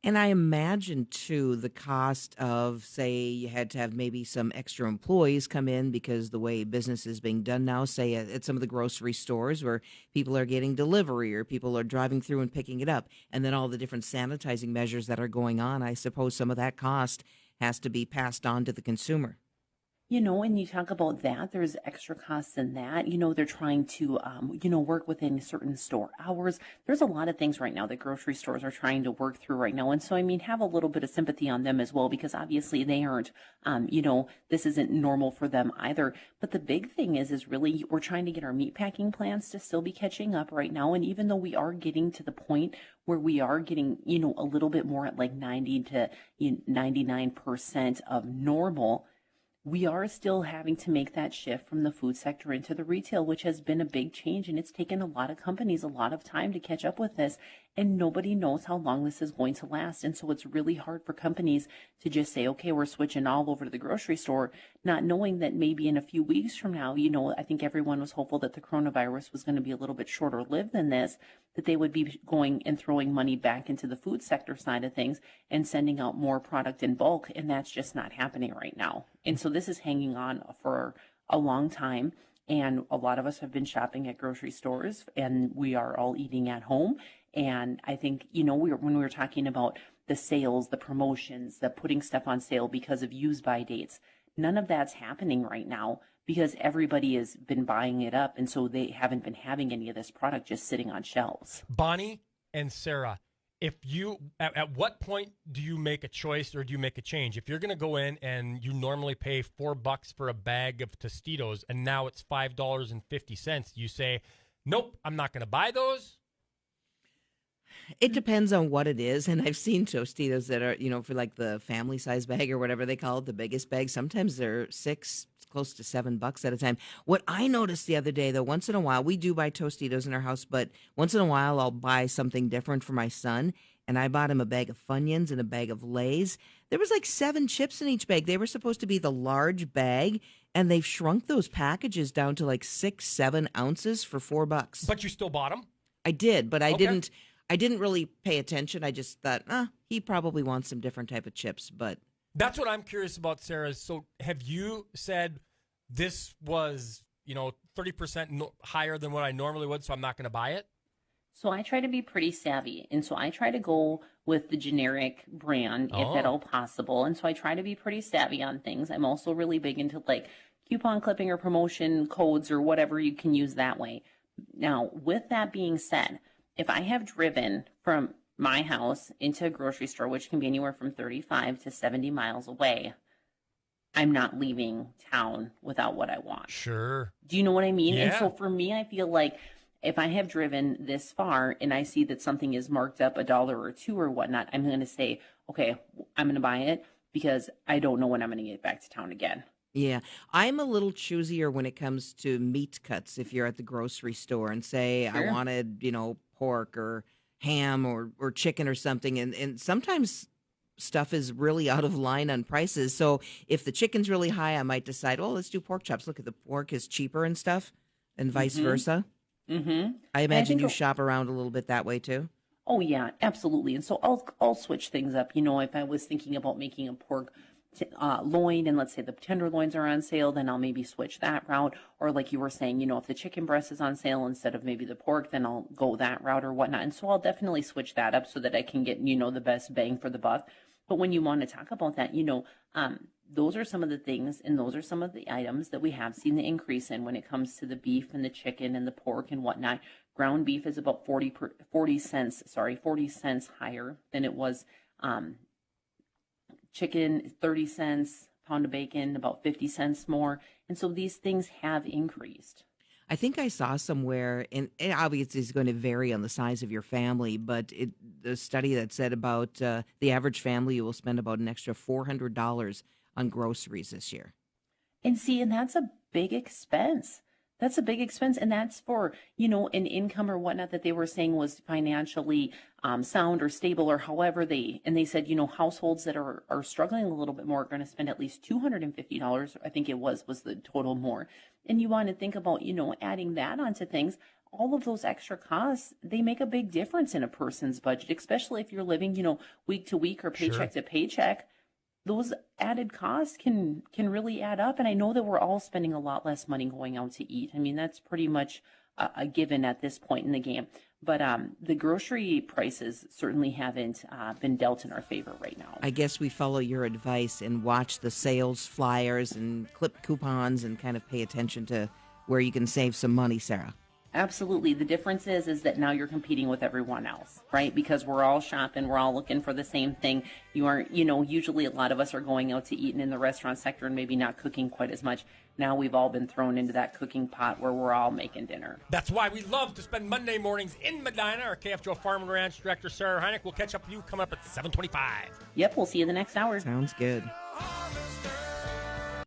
And I imagine too the cost of, say, you had to have maybe some extra employees come in because the way business is being done now, say at some of the grocery stores where people are getting delivery or people are driving through and picking it up, and then all the different sanitizing measures that are going on. I suppose some of that cost has to be passed on to the consumer. When you talk about that, there's extra costs in that. They're trying to, work within certain store hours. There's a lot of things right now that grocery stores are trying to work through right now. And so, I mean, have a little bit of sympathy on them as well, because obviously they aren't, this isn't normal for them either. But the big thing is really we're trying to get our meat packing plants to still be catching up right now. And even though we are getting to the point where we are getting, a little bit more at like 90 to 99% of normal, we are still having to make that shift from the food sector into the retail, which has been a big change. And it's taken a lot of companies a lot of time to catch up with this. And nobody knows how long this is going to last. And so it's really hard for companies to just say, okay, we're switching all over to the grocery store, not knowing that maybe in a few weeks from now, I think everyone was hopeful that the coronavirus was going to be a little bit shorter lived than this, that they would be going and throwing money back into the food sector side of things and sending out more product in bulk. And that's just not happening right now. And so this is hanging on for a long time. And a lot of us have been shopping at grocery stores and we are all eating at home. And I think, when we were talking about the sales, the promotions, the putting stuff on sale because of use by dates, none of that's happening right now because everybody has been buying it up. And so they haven't been having any of this product just sitting on shelves. Bonnie and Sarah, if you at what point do you make a choice or do you make a change? If you're going to go in and you normally pay $4 for a bag of Tostitos and now it's $5.50, you say, nope, I'm not going to buy those. It depends on what it is. And I've seen Tostitos that are, for like the family size bag or whatever they call it, the biggest bag. Sometimes they're close to $7 at a time. What I noticed the other day, though, once in a while, we do buy Tostitos in our house, but once in a while I'll buy something different for my son. And I bought him a bag of Funyuns and a bag of Lay's. There was like 7 chips in each bag. They were supposed to be the large bag, and they've shrunk those packages down to like 6-7 ounces for $4. But you still bought them? I did, but I Okay. didn't. I didn't really pay attention. I just thought, he probably wants some different type of chips. But That's what I'm curious about, Sarah. So have you said this was, 30% higher than what I normally would, so I'm not going to buy it? So I try to be pretty savvy. And so I try to go with the generic brand if at all possible. And so I try to be pretty savvy on things. I'm also really big into like coupon clipping or promotion codes or whatever you can use that way. Now, with that being said, if I have driven from my house into a grocery store, which can be anywhere from 35 to 70 miles away, I'm not leaving town without what I want. Sure. Do you know what I mean? Yeah. And so for me, I feel like if I have driven this far and I see that something is marked up $1 or $2 or whatnot, I'm going to say, okay, I'm going to buy it because I don't know when I'm going to get back to town again. yeah, I'm a little choosier when it comes to meat cuts. If you're at the grocery store and say I Sure. wanted, pork or ham or chicken or something, and sometimes stuff is really out of line on prices. So if the chicken's really high, I might decide, oh, let's do pork chops. Look at the pork is cheaper and stuff, and vice versa. Mm-hmm. I And I imagine think, you shop around a little bit that way too. oh yeah, absolutely. And so I'll switch things up. If I was thinking about making a pork loin, and let's say the tenderloins are on sale, then I'll maybe switch that route. Or like you were saying, if the chicken breast is on sale instead of maybe the pork, then I'll go that route or whatnot. And so I'll definitely switch that up so that I can get, the best bang for the buck. But when you want to talk about that, those are some of the things and those are some of the items that we have seen the increase in when it comes to the beef and the chicken and the pork and whatnot. Ground beef is about 40 cents higher than it was. Chicken, 30 cents, pound of bacon, about 50 cents more. And so these things have increased. I think I saw somewhere, and it obviously is going to vary on the size of your family, but the study that said about the average family will spend about an extra $400 on groceries this year. And see, and that's a big expense. That's a big expense. And that's for, an income or whatnot that they were saying was financially sound or stable or however they said, households that are struggling a little bit more are going to spend at least $250. I think it was the total more. And you want to think about, adding that onto things. all of those extra costs, they make a big difference in a person's budget, especially if you're living, week to week or paycheck to paycheck. Those added costs can really add up. And I know that we're all spending a lot less money going out to eat. I mean, that's pretty much a given at this point in the game. But the grocery prices certainly haven't been dealt in our favor right now. I guess we follow your advice and watch the sales flyers and clip coupons and kind of pay attention to where you can save some money, Sarah. Absolutely. The difference is that now you're competing with everyone else, right? Because we're all shopping, we're all looking for the same thing. You aren't, usually a lot of us are going out to eat and in the restaurant sector and maybe not cooking quite as much. Now we've all been thrown into that cooking pot where we're all making dinner. That's why we love to spend Monday mornings in Medina. Our KFGO Farm and Ranch Director, Sarah Heinrich, will catch up with you coming up at 7:25. Yep, we'll see you the next hour. Sounds good.